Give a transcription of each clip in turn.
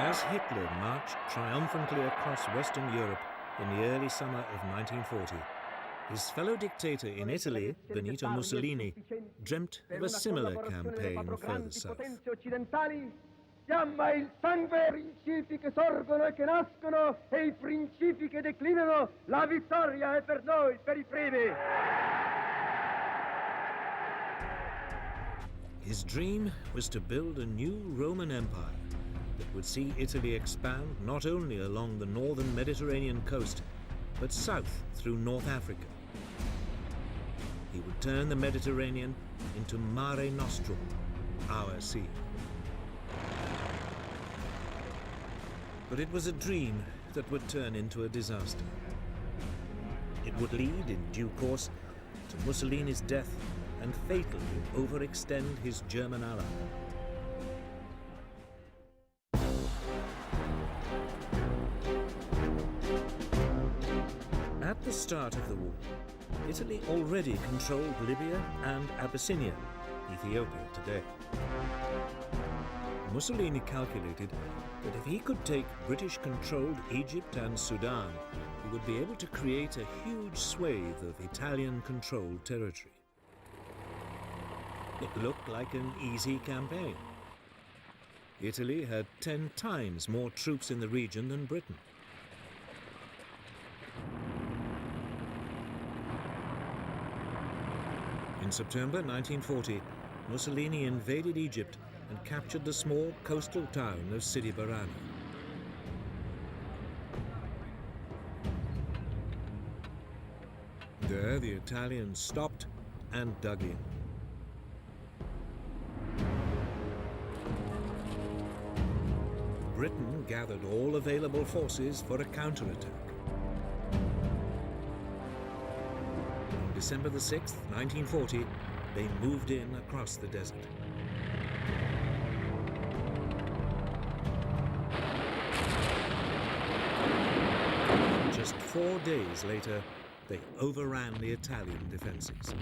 As Hitler marched triumphantly across Western Europe in the early summer of 1940, his fellow dictator in Italy, Benito Mussolini, dreamt of a similar campaign further south. Chiama il sangue i principi che sorgono e che nascono e I principi che declinano. La vittoria è per noi, per I primi. His dream was to build a new Roman Empire that would see Italy expand not only along the northern Mediterranean coast, but south through North Africa. He would turn the Mediterranean into Mare Nostrum, our sea. But it was a dream that would turn into a disaster. It would lead, in due course, to Mussolini's death and fatally overextend his German ally. At the start of the war, Italy already controlled Libya and Abyssinia, Ethiopia today. Mussolini calculated that if he could take British-controlled Egypt and Sudan, he would be able to create a huge swathe of Italian-controlled territory. It looked like an easy campaign. Italy had 10 times more troops in the region than Britain. In September 1940, Mussolini invaded Egypt and captured the small coastal town of Sidi Barrani. There, the Italians stopped and dug in. Britain gathered all available forces for a counterattack. On December the 6th, 1940, they moved in across the desert. Just 4 days later, they overran the Italian defenses.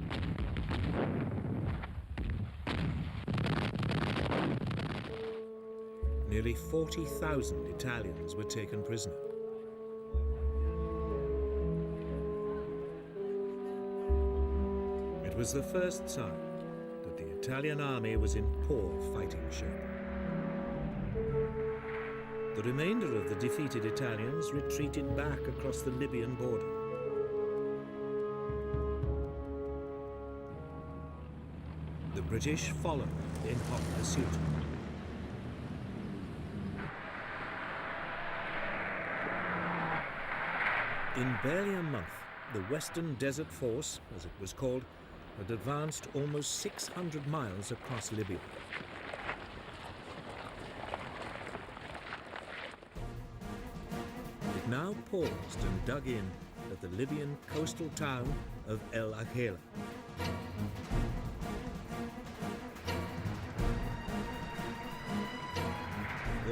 Nearly 40,000 Italians were taken prisoner. It was the first sign that the Italian army was in poor fighting shape. The remainder of the defeated Italians retreated back across the Libyan border. The British followed in hot pursuit. In barely a month, the Western Desert Force, as it was called, had advanced almost 600 miles across Libya. It now paused and dug in at the Libyan coastal town of El Agheila.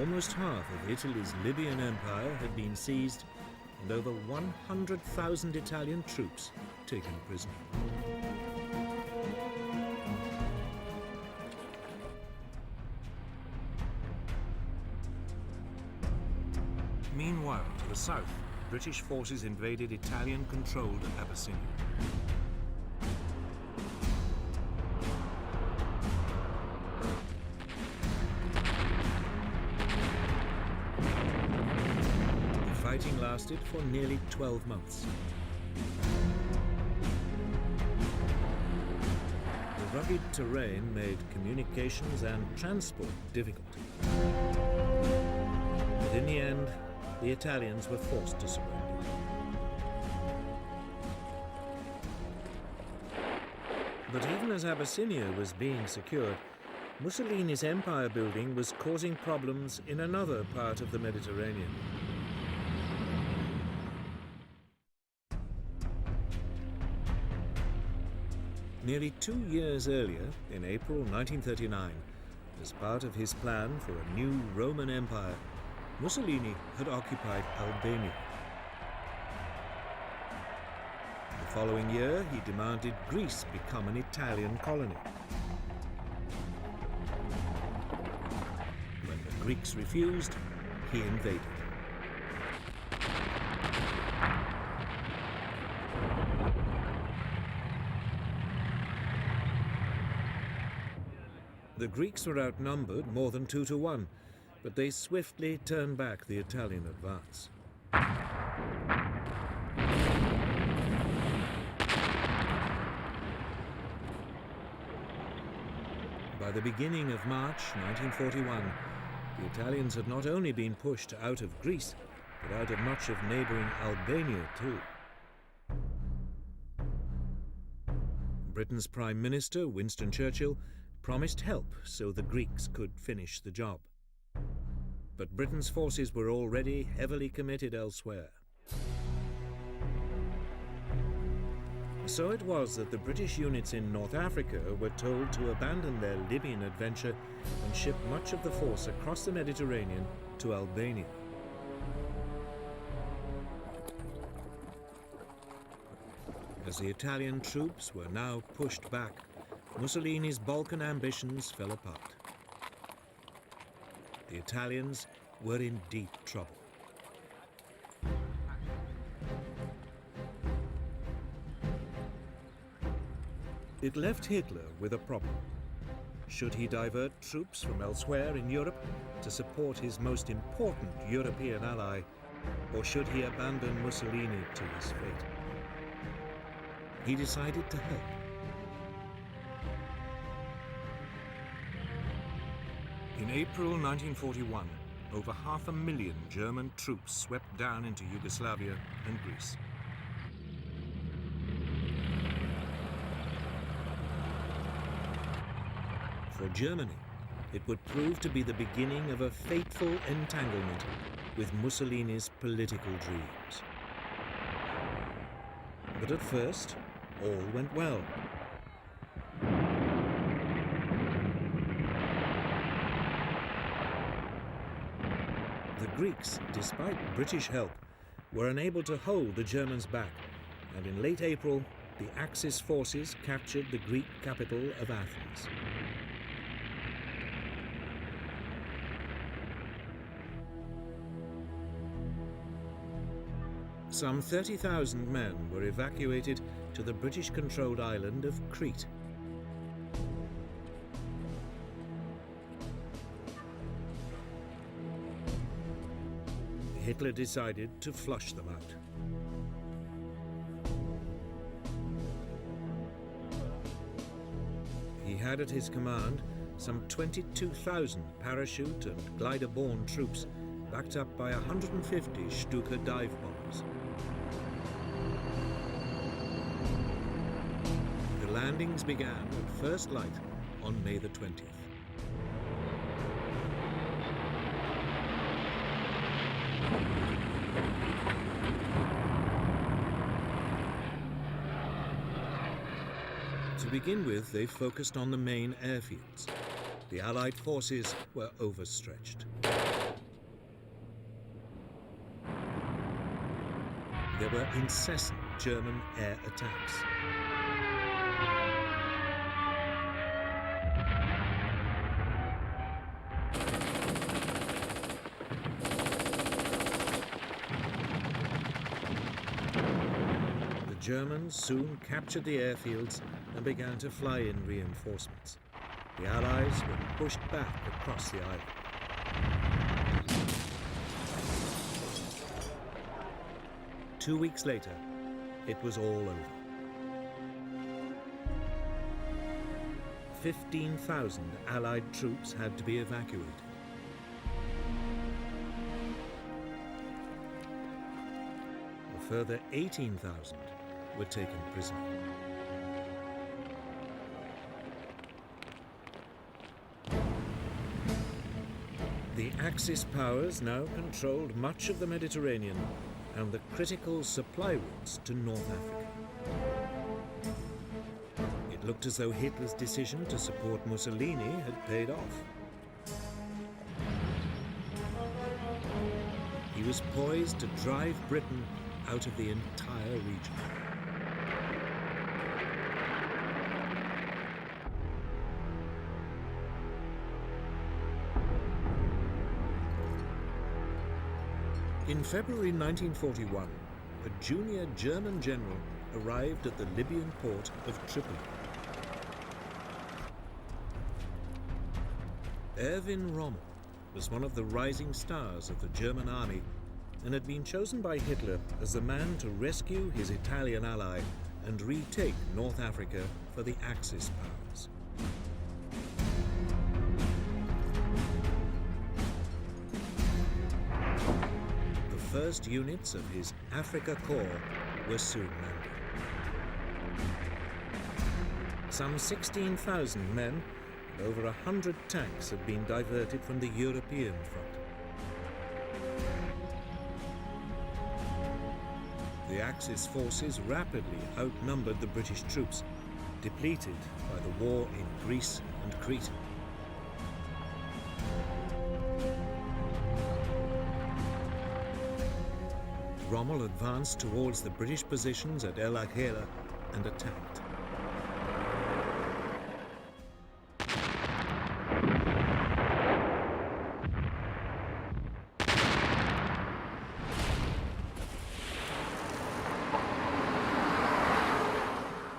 Almost half of Italy's Libyan empire had been seized and over 100,000 Italian troops taken prisoner. Meanwhile, to the south, British forces invaded Italian-controlled Abyssinia. The fighting lasted for nearly 12 months. The rugged terrain made communications and transport difficult. But in the end, the Italians were forced to surrender. But even as Abyssinia was being secured, Mussolini's empire building was causing problems in another part of the Mediterranean. Nearly 2 years earlier, in April 1939, as part of his plan for a new Roman Empire, Mussolini had occupied Albania. The following year, he demanded Greece become an Italian colony. When the Greeks refused, he invaded. The Greeks were outnumbered more than 2 to 1, but they swiftly turned back the Italian advance. By the beginning of March 1941, the Italians had not only been pushed out of Greece, but out of much of neighbouring Albania too. Britain's Prime Minister, Winston Churchill, promised help so the Greeks could finish the job. But Britain's forces were already heavily committed elsewhere. So it was that the British units in North Africa were told to abandon their Libyan adventure and ship much of the force across the Mediterranean to Albania. As the Italian troops were now pushed back, Mussolini's Balkan ambitions fell apart. The Italians were in deep trouble. It left Hitler with a problem. Should he divert troops from elsewhere in Europe to support his most important European ally, or should he abandon Mussolini to his fate? He decided to help. In April 1941, over 500,000 German troops swept down into Yugoslavia and Greece. For Germany, it would prove to be the beginning of a fateful entanglement with Mussolini's political dreams. But at first, all went well. The Greeks, despite British help, were unable to hold the Germans back, and in late April, the Axis forces captured the Greek capital of Athens. Some 30,000 men were evacuated to the British-controlled island of Crete. Hitler decided to flush them out. He had at his command some 22,000 parachute and glider-borne troops, backed up by 150 Stuka dive bombers. The landings began at first light on May the 20th. To begin with, they focused on the main airfields. The Allied forces were overstretched. There were incessant German air attacks. The Germans soon captured the airfields and began to fly in reinforcements. The Allies were pushed back across the island. Two weeks later, it was all over. 15,000 Allied troops had to be evacuated. A further 18,000 were taken prisoner. The Axis powers now controlled much of the Mediterranean and the critical supply routes to North Africa. It looked as though Hitler's decision to support Mussolini had paid off. He was poised to drive Britain out of the entire region. In February 1941, a junior German general arrived at the Libyan port of Tripoli. Erwin Rommel was one of the rising stars of the German army and had been chosen by Hitler as the man to rescue his Italian ally and retake North Africa for the Axis powers. The first units of his Africa Corps were soon landing. Some 16,000 men and over 100 tanks had been diverted from the European front. The Axis forces rapidly outnumbered the British troops, depleted by the war in Greece and Crete. Rommel advanced towards the British positions at El Agheila and attacked.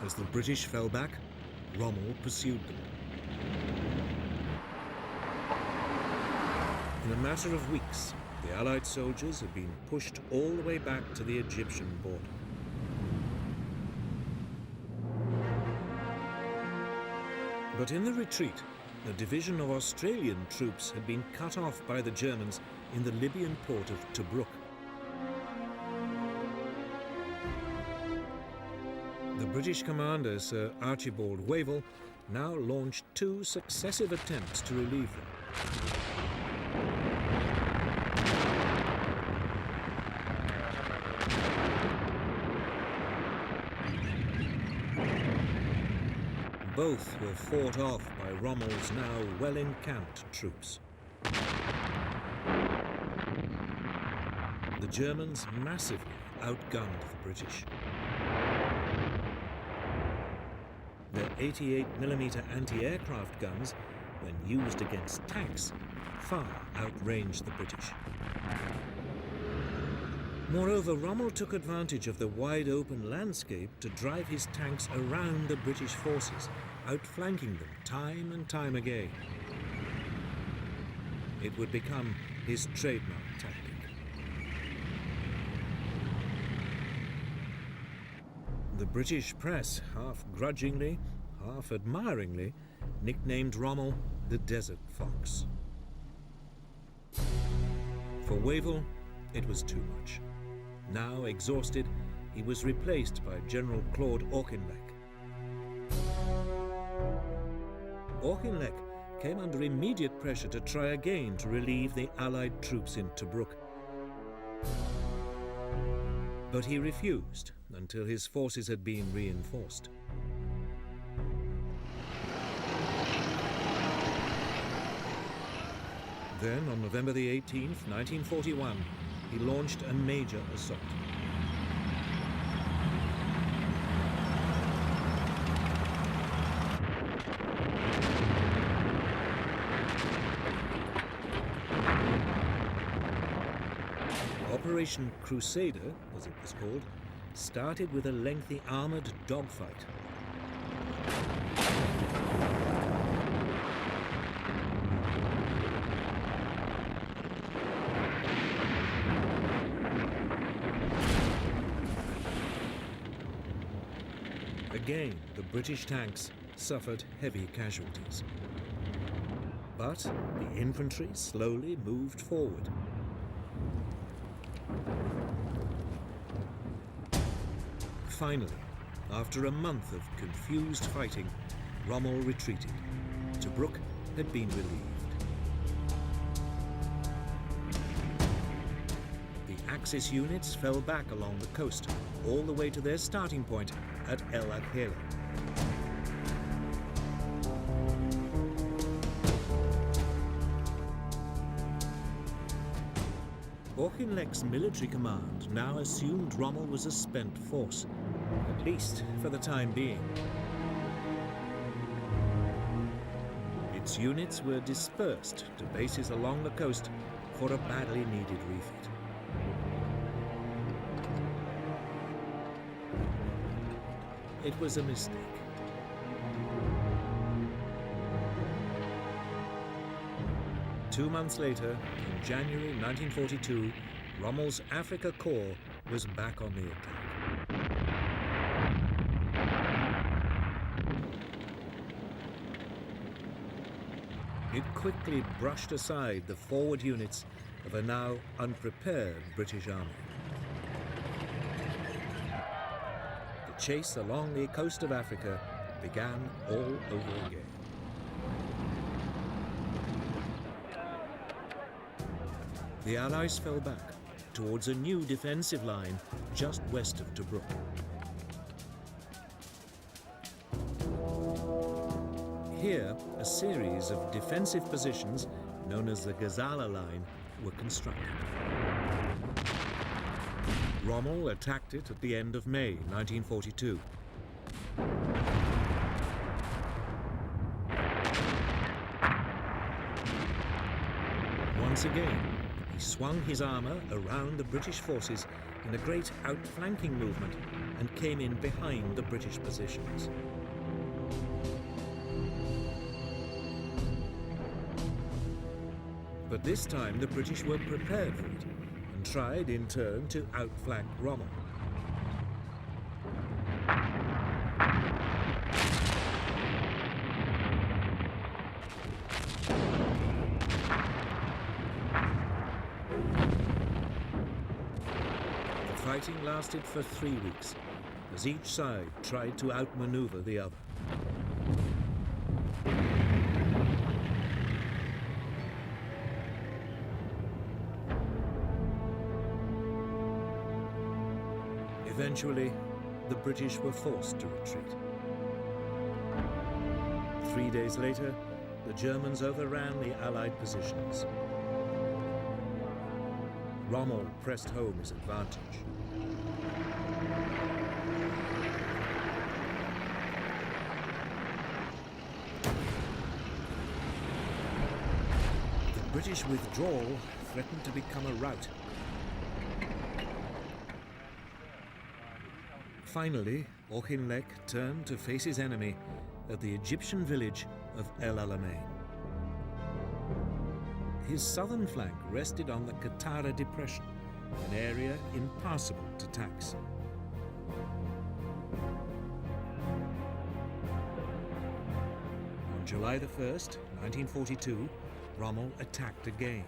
As the British fell back, Rommel pursued them. In a matter of weeks, the Allied soldiers had been pushed all the way back to the Egyptian border. But in the retreat, a division of Australian troops had been cut off by the Germans in the Libyan port of Tobruk. The British commander, Sir Archibald Wavell, now launched 2 successive attempts to relieve them. Both were fought off by Rommel's now well-encamped troops. The Germans massively outgunned the British. Their 88mm anti-aircraft guns, when used against tanks, far outranged the British. Moreover, Rommel took advantage of the wide-open landscape to drive his tanks around the British forces, outflanking them time and time again. It would become his trademark tactic. The British press, half grudgingly, half admiringly, nicknamed Rommel the Desert Fox. For Wavell, it was too much. Now exhausted, he was replaced by General Claude Auchinleck. Auchinleck came under immediate pressure to try again to relieve the Allied troops in Tobruk. But he refused until his forces had been reinforced. Then, on November the 18th, 1941, he launched a major assault. Operation Crusader, as it was called, started with a lengthy armored dogfight. Again, the British tanks suffered heavy casualties. But the infantry slowly moved forward. Finally, after a month of confused fighting, Rommel retreated. Tobruk had been relieved. The Axis units fell back along the coast, all the way to their starting point at El Agheila. Auchinleck's military command now assumed Rommel was a spent force, at least for the time being. Its units were dispersed to bases along the coast for a badly needed refit. it was a mistake. Two months later, in January 1942, Rommel's Africa Corps was back on the attack. It quickly brushed aside the forward units of a now unprepared British army. The chase along the coast of Africa began all over again. The Allies fell back towards a new defensive line just west of Tobruk. Here, a series of defensive positions, known as the Gazala Line, were constructed. Rommel attacked it at the end of May 1942. Once again, he swung his armour around the British forces in a great outflanking movement and came in behind the British positions. But this time the British were prepared for it and tried in turn to outflank Rommel. The fighting lasted for 3 weeks as each side tried to outmaneuver the other. Eventually, the British were forced to retreat. 3 days later, the Germans overran the Allied positions. Rommel pressed home his advantage. The British withdrawal threatened to become a rout. Finally, Auchinleck turned to face his enemy at the Egyptian village of El Alamein. His southern flank rested on the Qattara Depression, an area impassable to tanks. On July the 1st, 1942, Rommel attacked again.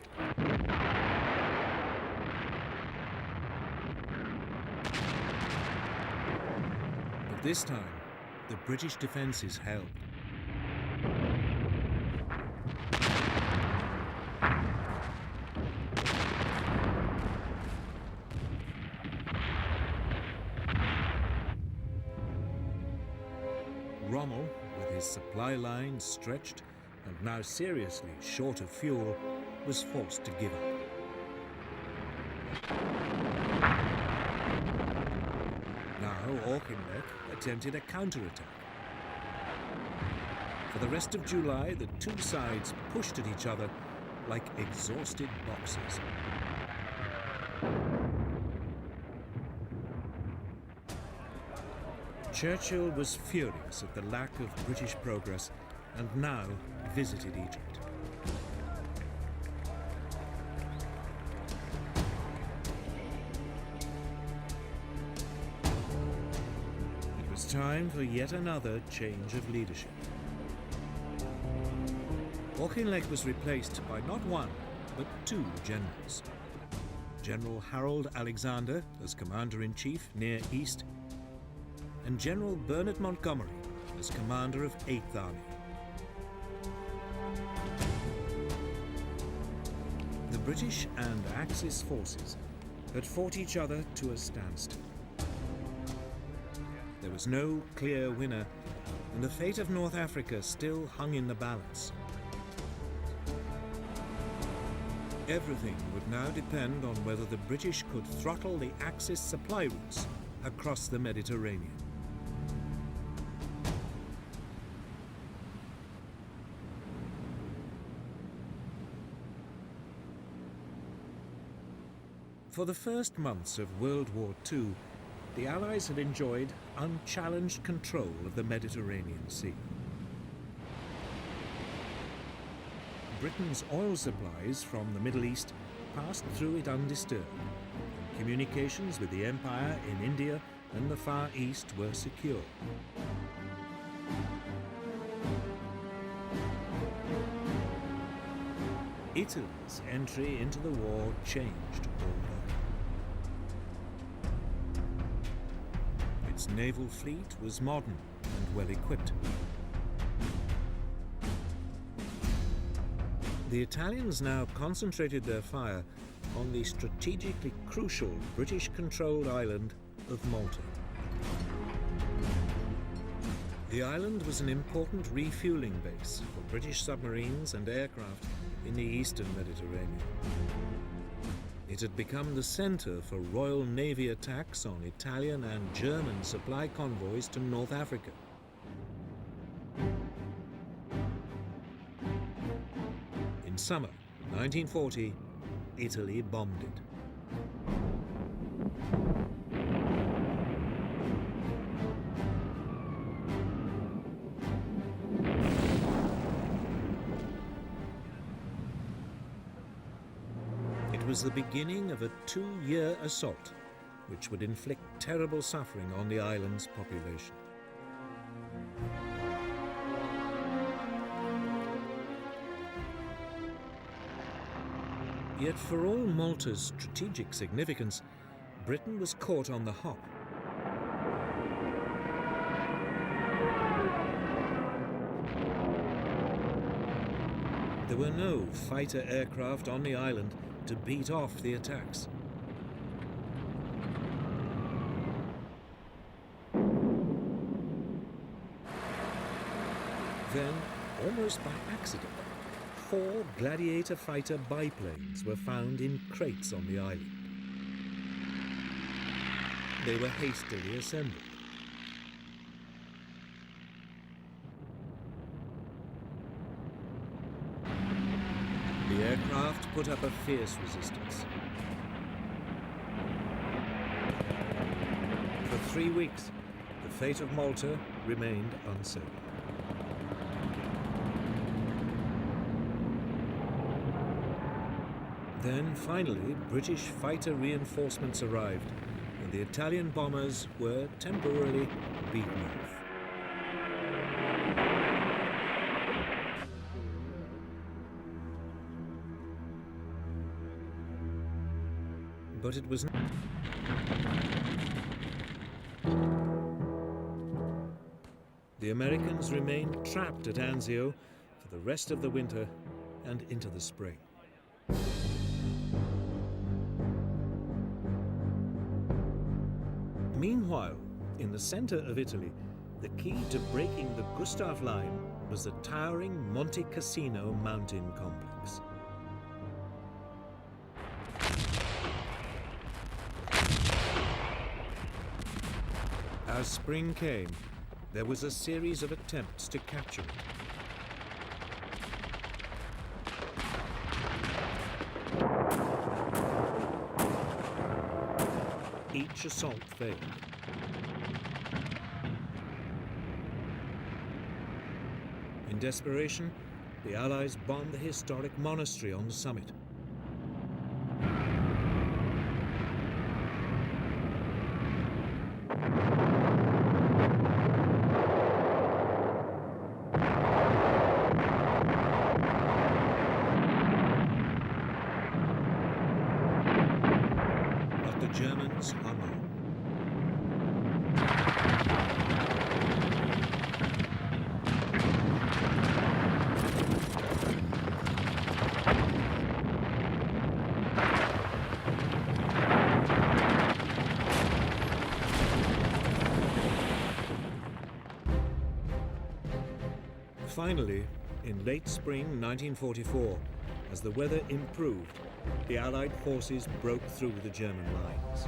This time, the British defences held. Rommel, with his supply lines stretched and now seriously short of fuel, was forced to give up. Auchinleck attempted a counterattack. For the rest of July, the two sides pushed at each other like exhausted boxers. Churchill was furious at the lack of British progress and now visited Egypt. Time for yet another change of leadership. Auchinleck was replaced by not one, but two generals. General Harold Alexander as Commander-in-Chief near East, and General Bernard Montgomery as Commander of 8th Army. The British and Axis forces had fought each other to a standstill. There was no clear winner, and the fate of North Africa still hung in the balance. Everything would now depend on whether the British could throttle the Axis supply routes across the Mediterranean. For the first months of World War II, the Allies had enjoyed unchallenged control of the Mediterranean Sea. Britain's oil supplies from the Middle East passed through it undisturbed, and communications with the Empire in India and the Far East were secure. Italy's entry into the war changed all that. Its naval fleet was modern and well equipped. The Italians now concentrated their fire on the strategically crucial British-controlled island of Malta. The island was an important refueling base for British submarines and aircraft in the eastern Mediterranean. It had become the centre for Royal Navy attacks on Italian and German supply convoys to North Africa. In summer 1940, Italy bombed it. It was the beginning of a 2-year assault, which would inflict terrible suffering on the island's population. Yet for all Malta's strategic significance, Britain was caught on the hop. There were no fighter aircraft on the island to beat off the attacks. Then, almost by accident, 4 Gladiator fighter biplanes were found in crates on the island. They were hastily assembled. The aircraft put up a fierce resistance. For 3 weeks, the fate of Malta remained uncertain. Then, finally, British fighter reinforcements arrived, and the Italian bombers were temporarily beaten off. But it was not. The Americans remained trapped at Anzio for the rest of the winter and into the spring. Meanwhile, in the center of Italy, the key to breaking the Gustav Line was the towering Monte Cassino mountain complex. As spring came, there was a series of attempts to capture it. Each assault failed. In desperation, the Allies bombed the historic monastery on the summit. But the Germans hung on. Finally, in late spring 1944, as the weather improved, the Allied forces broke through the German lines.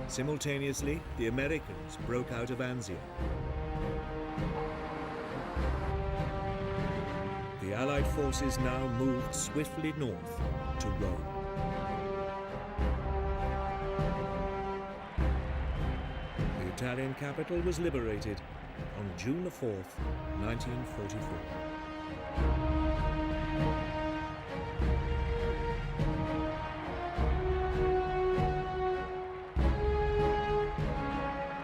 Simultaneously, the Americans broke out of Anzio. The Allied forces now moved swiftly north to Rome. Italian capital was liberated on June the 4th, 1944.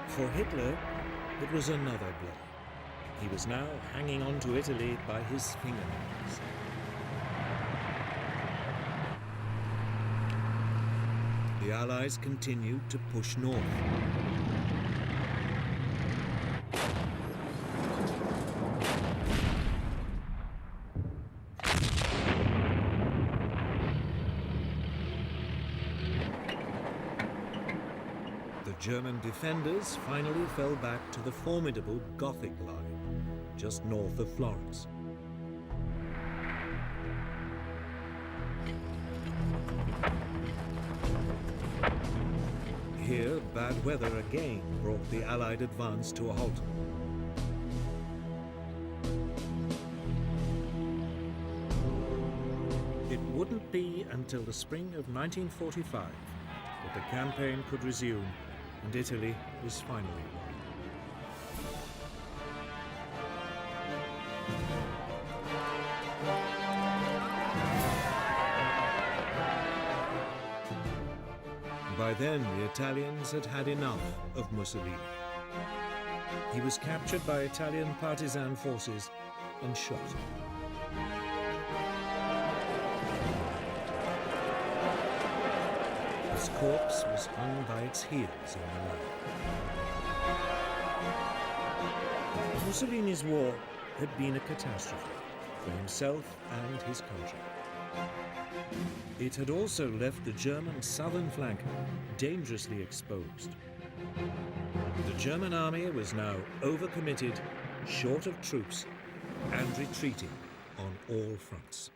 For Hitler, it was another blow. He was now hanging on to Italy by his fingernails. The Allies continued to push north. The German defenders finally fell back to the formidable Gothic line, just north of Florence. Here, bad weather again brought the Allied advance to a halt. It wouldn't be until the spring of 1945 that the campaign could resume and Italy was finally won. By then, the Italians had had enough of Mussolini. He was captured by Italian partisan forces and shot. His corpse was hung by its heels in the line. Mussolini's war had been a catastrophe for himself and his country. It had also left the German southern flank dangerously exposed. The German army was now overcommitted, short of troops, and retreating on all fronts.